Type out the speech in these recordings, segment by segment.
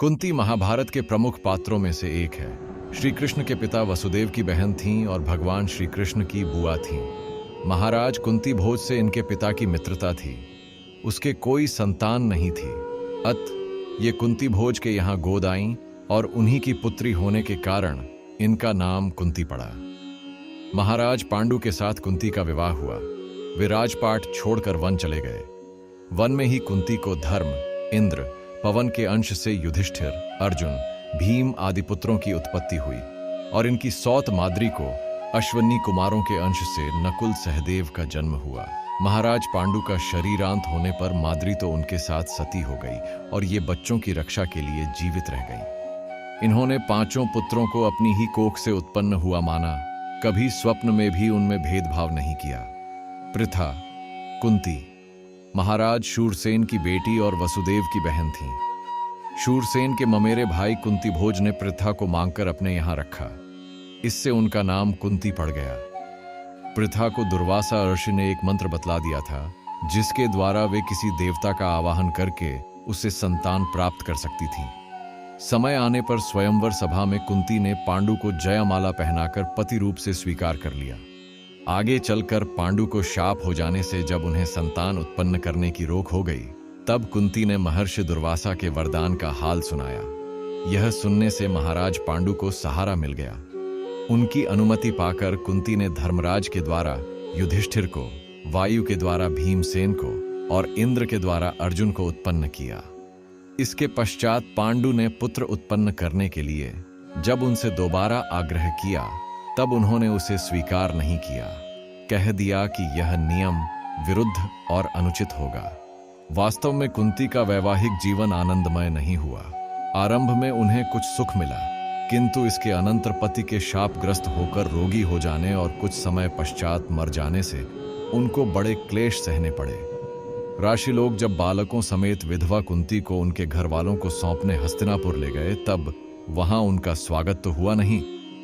कुंती महाभारत के प्रमुख पात्रों में से एक है। श्री कृष्ण के पिता वसुदेव की बहन थीं और भगवान श्री कृष्ण की बुआ थीं। महाराज कुंती भोज से इनके पिता की मित्रता थी। उसके कोई संतान नहीं थी। ये कुंती भोज के यहाँ गोद आईं और उन्हीं की पुत्री होने के कारण इनका नाम कुंती पड़ा। महाराज पांडु के साथ कुंती का विवाह हुआ। वे राजपाट छोड़कर वन चले गए। वन में ही कुंती को धर्म, इंद्र, पवन के अंश से युधिष्ठिर, अर्जुन, भीम आदि पुत्रों की उत्पत्ति हुई और इनकी सौत माद्री को अश्विनी कुमारों के अंश से नकुल सहदेव का जन्म हुआ। महाराज पांडु का शरीरांत होने पर माद्री तो उनके साथ सती हो गई और ये बच्चों की रक्षा के लिए जीवित रह गई। इन्होंने पांचों पुत्रों को अपनी ही कोख से उत्पन्न हुआ माना। कभी स्वप्न में भी उनमें भेदभाव नहीं किया। पृथा, कुंती महाराज शूरसेन की बेटी और वसुदेव की बहन थीं। शूरसेन के ममेरे भाई कुंती भोज ने पृथा को मांगकर अपने यहाँ रखा। इससे उनका नाम कुंती पड़ गया। पृथा को दुर्वासा ऋषि ने एक मंत्र बतला दिया था, जिसके द्वारा वे किसी देवता का आवाहन करके उसे संतान प्राप्त कर सकती थीं। समय आने पर स्वयंवर सभा में कुंती ने पांडु को जयमाला पहनाकर पति रूप से स्वीकार कर लिया। आगे चलकर पांडु को शाप हो जाने से जब उन्हें संतान उत्पन्न करने की रोक हो गई, तब कुंती ने महर्षि दुर्वासा के वरदान का हाल सुनाया। यह सुनने से महाराज पांडु को सहारा मिल गया। उनकी अनुमति पाकर कुंती ने धर्मराज के द्वारा युधिष्ठिर को, वायु के द्वारा भीमसेन को और इंद्र के द्वारा अर्जुन को उत्पन्न किया। इसके पश्चात पांडु ने पुत्र उत्पन्न करने के लिए जब उनसे दोबारा आग्रह किया, तब उन्होंने उसे स्वीकार नहीं किया। कह दिया कि यह नियम विरुद्ध और अनुचित होगा। वास्तव में कुंती का वैवाहिक जीवन आनंदमय नहीं हुआ। आरंभ में उन्हें कुछ सुख मिला, किंतु इसके अनंतर पति के शापग्रस्त होकर रोगी हो जाने और कुछ समय पश्चात मर जाने से उनको बड़े क्लेश सहने पड़े। राशि लोग जब बालकों समेत विधवा कुंती को उनके घर वालों को सौंपने हस्तिनापुर ले गए, तब वहां उनका स्वागत तो हुआ नहीं,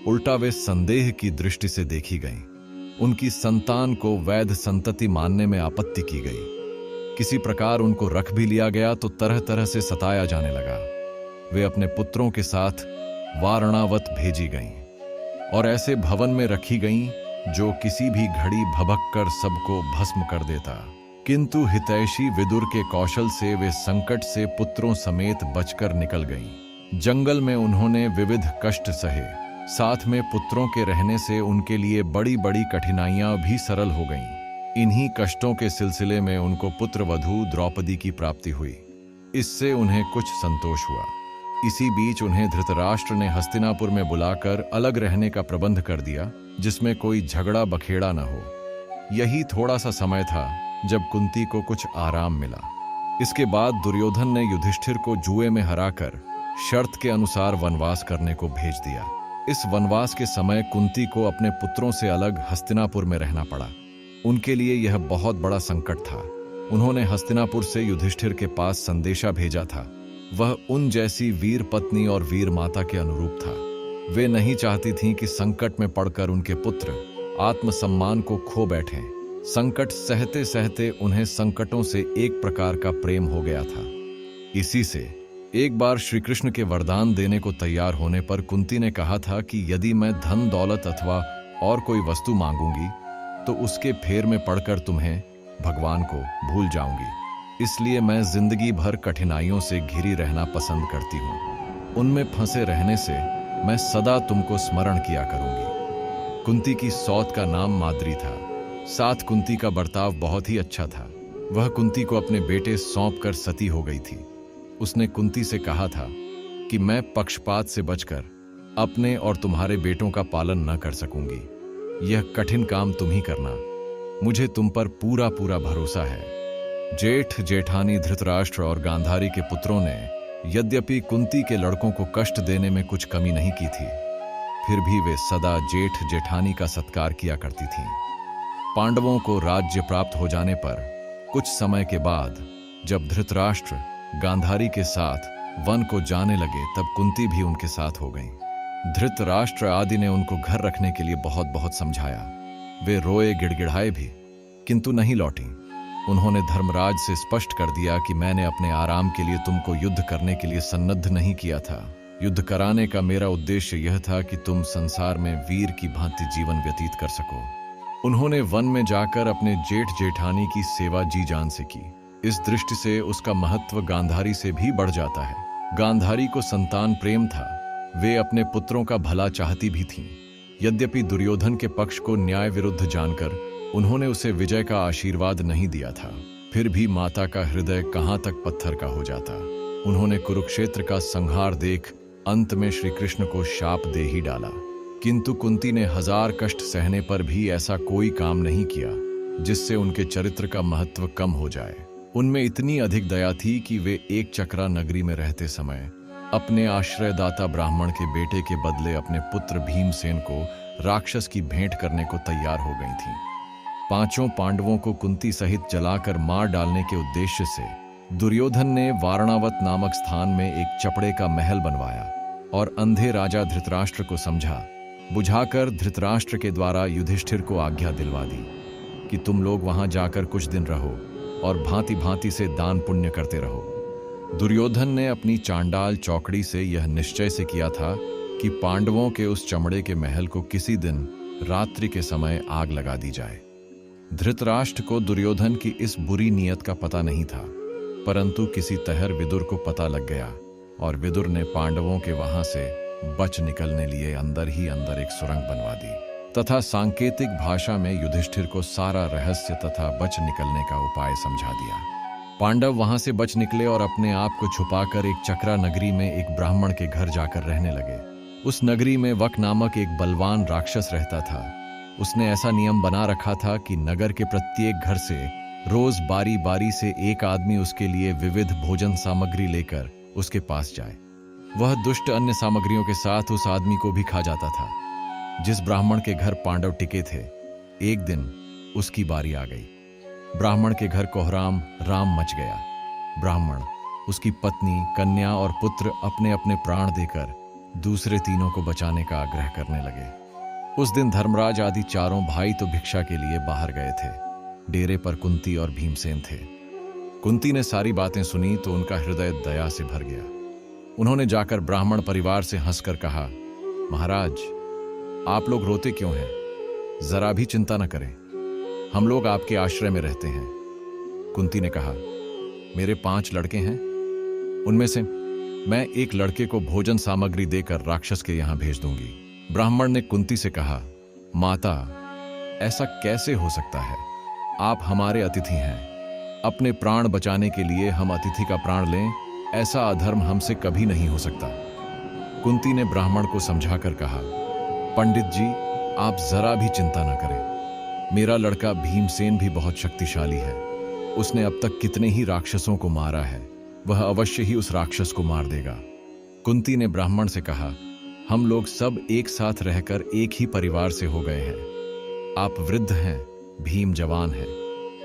उल्टा वे संदेह की दृष्टि से देखी गईं। उनकी संतान को वैध संतति मानने में आपत्ति की गई। किसी प्रकार उनको रख भी लिया गया तो तरह तरह से सताया जाने लगा। वे अपने पुत्रों के साथ वारणावत भेजी गईं और ऐसे भवन में रखी गईं जो किसी भी घड़ी भभक कर सबको भस्म कर देता। किंतु हितैषी विदुर के कौशल से वे संकट से पुत्रों समेत बचकर निकल गईं। जंगल में उन्होंने विविध कष्ट सहे। साथ में पुत्रों के रहने से उनके लिए बड़ी बड़ी कठिनाइयां भी सरल हो गईं। इन्हीं कष्टों के सिलसिले में उनको पुत्रवधू द्रौपदी की प्राप्ति हुई। इससे उन्हें कुछ संतोष हुआ। इसी बीच उन्हें धृतराष्ट्र ने हस्तिनापुर में बुलाकर अलग रहने का प्रबंध कर दिया, जिसमें कोई झगड़ा बखेड़ा न हो। यही थोड़ा सा समय था जब कुंती को कुछ आराम मिला। इसके बाद दुर्योधन ने युधिष्ठिर को जुए में हराकर शर्त के अनुसार वनवास करने को भेज दिया। इस वनवास के समय कुंती को अपने पुत्रों से अलग हस्तिनापुर में रहना पड़ा। उनके लिए यह बहुत बड़ा संकट था। उन्होंने हस्तिनापुर से युधिष्ठिर के पास संदेशा भेजा था। वह उन जैसी वीर पत्नी और वीर माता के अनुरूप था। वे नहीं चाहती थीं कि संकट में पड़कर उनके पुत्र आत्मसम्मान को खो बैठें। संकट सहते सहते उन्हें संकटों से एक प्रकार का प्रेम हो गया था। इसी से एक बार श्री कृष्ण के वरदान देने को तैयार होने पर कुंती ने कहा था कि यदि मैं धन दौलत अथवा और कोई वस्तु मांगूंगी तो उसके फेर में पड़कर तुम्हें, भगवान को, भूल जाऊंगी। इसलिए मैं जिंदगी भर कठिनाइयों से घिरी रहना पसंद करती हूँ। उनमें फंसे रहने से मैं सदा तुमको स्मरण किया करूंगी। कुंती की सौत का नाम माद्री था। साथ कुंती का बर्ताव बहुत ही अच्छा था। वह कुंती को अपने बेटे सौंप कर सती हो गई थी। उसने कुंती से कहा था कि मैं पक्षपात से बचकर अपने और तुम्हारे बेटों का पालन न कर सकूंगी। यह कठिन काम तुम ही करना। मुझे तुम पर पूरा पूरा भरोसा है। जेठ जेठानी धृतराष्ट्र और गांधारी के पुत्रों ने यद्यपि कुंती के लड़कों को कष्ट देने में कुछ कमी नहीं की थी, फिर भी वे सदा जेठ जेठानी का सत्कार किया करती थीं। पांडवों को राज्य प्राप्त हो जाने पर कुछ समय के बाद जब धृतराष्ट्र गांधारी के साथ वन को जाने लगे, तब कुंती भी उनके साथ हो गईं। धृतराष्ट्र आदि ने उनको घर रखने के लिए बहुत बहुत समझाया। वे रोए गिड़गिड़ाए भी, किंतु नहीं लौटीं उन्होंने धर्मराज से स्पष्ट कर दिया कि मैंने अपने आराम के लिए तुमको युद्ध करने के लिए सन्नद्ध नहीं किया था। युद्ध कराने का मेरा उद्देश्य यह था कि तुम संसार में वीर की भांति जीवन व्यतीत कर सको। उन्होंने वन में जाकर अपने जेठ जेठानी की सेवा जी जान से की। इस दृष्टि से उसका महत्व गांधारी से भी बढ़ जाता है। गांधारी को संतान प्रेम था, वे अपने पुत्रों का भला चाहती भी थीं। यद्यपि दुर्योधन के पक्ष को न्याय विरुद्ध जानकर उन्होंने उसे विजय का आशीर्वाद नहीं दिया था, फिर भी माता का हृदय कहां तक पत्थर का हो जाता। उन्होंने कुरुक्षेत्र का संहार देख अंत में श्री कृष्ण को शाप दे ही डाला। किंतु कुंती ने 1000 कष्ट सहने पर भी ऐसा कोई काम नहीं किया जिससे उनके चरित्र का महत्व कम हो जाए। उनमें इतनी अधिक दया थी कि वे एक चक्रा नगरी में रहते समय अपने आश्रयदाता ब्राह्मण के बेटे के बदले अपने पुत्र भीमसेन को राक्षस की भेंट करने को तैयार हो गई थीं। 5 पांडवों को कुंती सहित जलाकर मार डालने के उद्देश्य से दुर्योधन ने वारणावत नामक स्थान में एक चपड़े का महल बनवाया और अंधे राजा धृतराष्ट्र को समझा बुझाकर धृतराष्ट्र के द्वारा युधिष्ठिर को आज्ञा दिलवा दी कि तुम लोग वहां जाकर कुछ दिन रहो और भांति भांति से दान पुण्य करते रहो। दुर्योधन ने अपनी चांडाल चौकड़ी से यह निश्चय से किया था कि पांडवों के उस चमड़े के महल को किसी दिन रात्रि के समय आग लगा दी जाए। धृतराष्ट्र को दुर्योधन की इस बुरी नीयत का पता नहीं था, परंतु किसी तरह विदुर को पता लग गया और विदुर ने पांडवों के वहां से बच निकलने लिए अंदर ही अंदर एक सुरंग बनवा दी तथा सांकेतिक भाषा में युधिष्ठिर को सारा रहस्य तथा बच निकलने का उपाय समझा दिया। पांडव वहां से बच निकले और अपने आप को छुपाकर एक चक्रा नगरी में एक ब्राह्मण के घर जाकर रहने लगे। उस नगरी में वक नामक एक बलवान राक्षस रहता था। उसने ऐसा नियम बना रखा था कि नगर के प्रत्येक घर से रोज बारी बारी से एक आदमी उसके लिए विविध भोजन सामग्री लेकर उसके पास जाए। वह दुष्ट अन्य सामग्रियों के साथ उस आदमी को भी खा जाता था। जिस ब्राह्मण के घर पांडव टिके थे, एक दिन उसकी बारी आ गई। ब्राह्मण के घर कोहराम राम मच गया। ब्राह्मण, उसकी पत्नी, कन्या और पुत्र अपने अपने प्राण देकर दूसरे तीनों को बचाने का आग्रह करने लगे। उस दिन धर्मराज आदि चारों भाई तो भिक्षा के लिए बाहर गए थे। डेरे पर कुंती और भीमसेन थे। कुंती ने सारी बातें सुनी तो उनका हृदय दया से भर गया। उन्होंने जाकर ब्राह्मण परिवार से हंसकर कहा, महाराज, आप लोग रोते क्यों हैं? जरा भी चिंता न करें, हम लोग आपके आश्रय में रहते हैं। कुंती ने कहा, मेरे 5 लड़के हैं, उनमें से मैं एक लड़के को भोजन सामग्री देकर राक्षस के यहां भेज दूंगी। ब्राह्मण ने कुंती से कहा, माता, ऐसा कैसे हो सकता है? आप हमारे अतिथि हैं। अपने प्राण बचाने के लिए हम अतिथि का प्राण लें, ऐसा अधर्म हमसे कभी नहीं हो सकता। कुंती ने ब्राह्मण को समझाकर कहा, पंडित जी, आप जरा भी चिंता न करें। मेरा लड़का भीमसेन भी बहुत शक्तिशाली है। उसने अब तक कितने ही राक्षसों को मारा है, वह अवश्य ही उस राक्षस को मार देगा। कुंती ने ब्राह्मण से कहा, हम लोग सब एक साथ रहकर एक ही परिवार से हो गए हैं। आप वृद्ध हैं, भीम जवान है,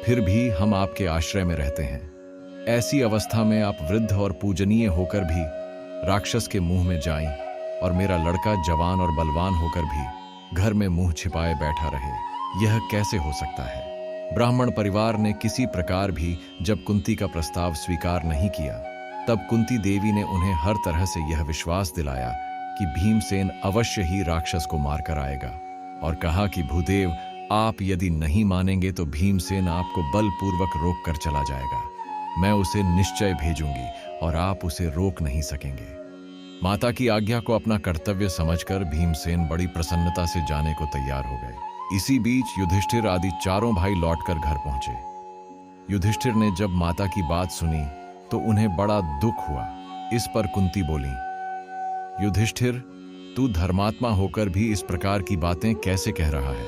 फिर भी हम आपके आश्रय में रहते हैं। ऐसी अवस्था में आप वृद्ध और पूजनीय होकर भी राक्षस के मुंह में जाएं और मेरा लड़का जवान और बलवान होकर भी घर में मुंह छिपाए बैठा रहे, यह कैसे हो सकता है? ब्राह्मण परिवार ने किसी प्रकार भी जब कुंती का प्रस्ताव स्वीकार नहीं किया, तब कुंती देवी ने उन्हें हर तरह से यह विश्वास दिलाया कि भीमसेन अवश्य ही राक्षस को मारकर आएगा और कहा कि भूदेव, आप यदि नहीं मानेंगे तो भीमसेन आपको बलपूर्वक रोक कर चला जाएगा। मैं उसे निश्चय भेजूंगी और आप उसे रोक नहीं सकेंगे। माता की आज्ञा को अपना कर्तव्य समझकर भीमसेन बड़ी प्रसन्नता से जाने को तैयार हो गए। इसी बीच युधिष्ठिर आदि चारों भाई लौटकर घर पहुंचे। युधिष्ठिर ने जब माता की बात सुनी तो उन्हें बड़ा दुख हुआ। इस पर कुंती बोली, युधिष्ठिर, तू धर्मात्मा होकर भी इस प्रकार की बातें कैसे कह रहा है?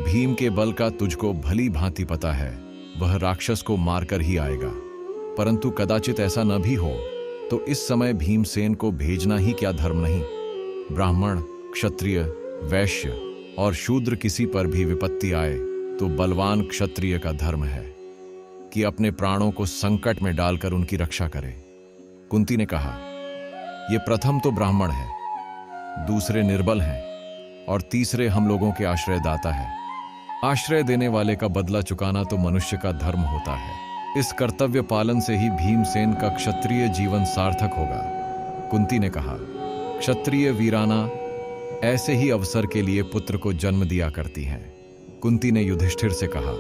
भीम के बल का तुझको भली भांति पता है, वह राक्षस को मारकर ही आएगा। परंतु कदाचित ऐसा न भी हो तो इस समय भीमसेन को भेजना ही क्या धर्म नहीं? ब्राह्मण, क्षत्रिय, वैश्य और शूद्र किसी पर भी विपत्ति आए तो बलवान क्षत्रिय का धर्म है कि अपने प्राणों को संकट में डालकर उनकी रक्षा करे। कुंती ने कहा, ये प्रथम तो ब्राह्मण है, दूसरे निर्बल हैं और तीसरे हम लोगों के आश्रयदाता है। आश्रय देने वाले का बदला चुकाना तो मनुष्य का धर्म होता है। इस कर्तव्य पालन से ही भीमसेन का क्षत्रिय जीवन सार्थक होगा। कुंती ने कहा, क्षत्रिय वीराना ऐसे ही अवसर के लिए पुत्र को जन्म दिया करती हैं। कुंती ने युधिष्ठिर से कहा,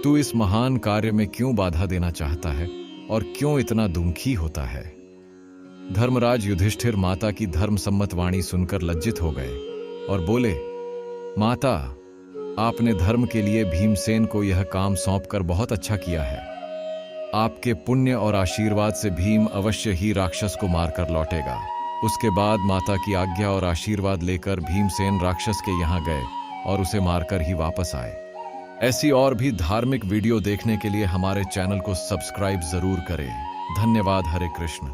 तू इस महान कार्य में क्यों बाधा देना चाहता है और क्यों इतना दुखी होता है? धर्मराज युधिष्ठिर माता की धर्मसम्मत वाणी सुनकर लज्जित हो गए और बोले, माता, आपने धर्म के लिए भीमसेन को यह काम सौंपकर बहुत अच्छा किया है। आपके पुण्य और आशीर्वाद से भीम अवश्य ही राक्षस को मारकर लौटेगा। उसके बाद माता की आज्ञा और आशीर्वाद लेकर भीमसेन राक्षस के यहाँ गए और उसे मारकर ही वापस आए। ऐसी और भी धार्मिक वीडियो देखने के लिए हमारे चैनल को सब्सक्राइब जरूर करें। धन्यवाद। हरे कृष्ण।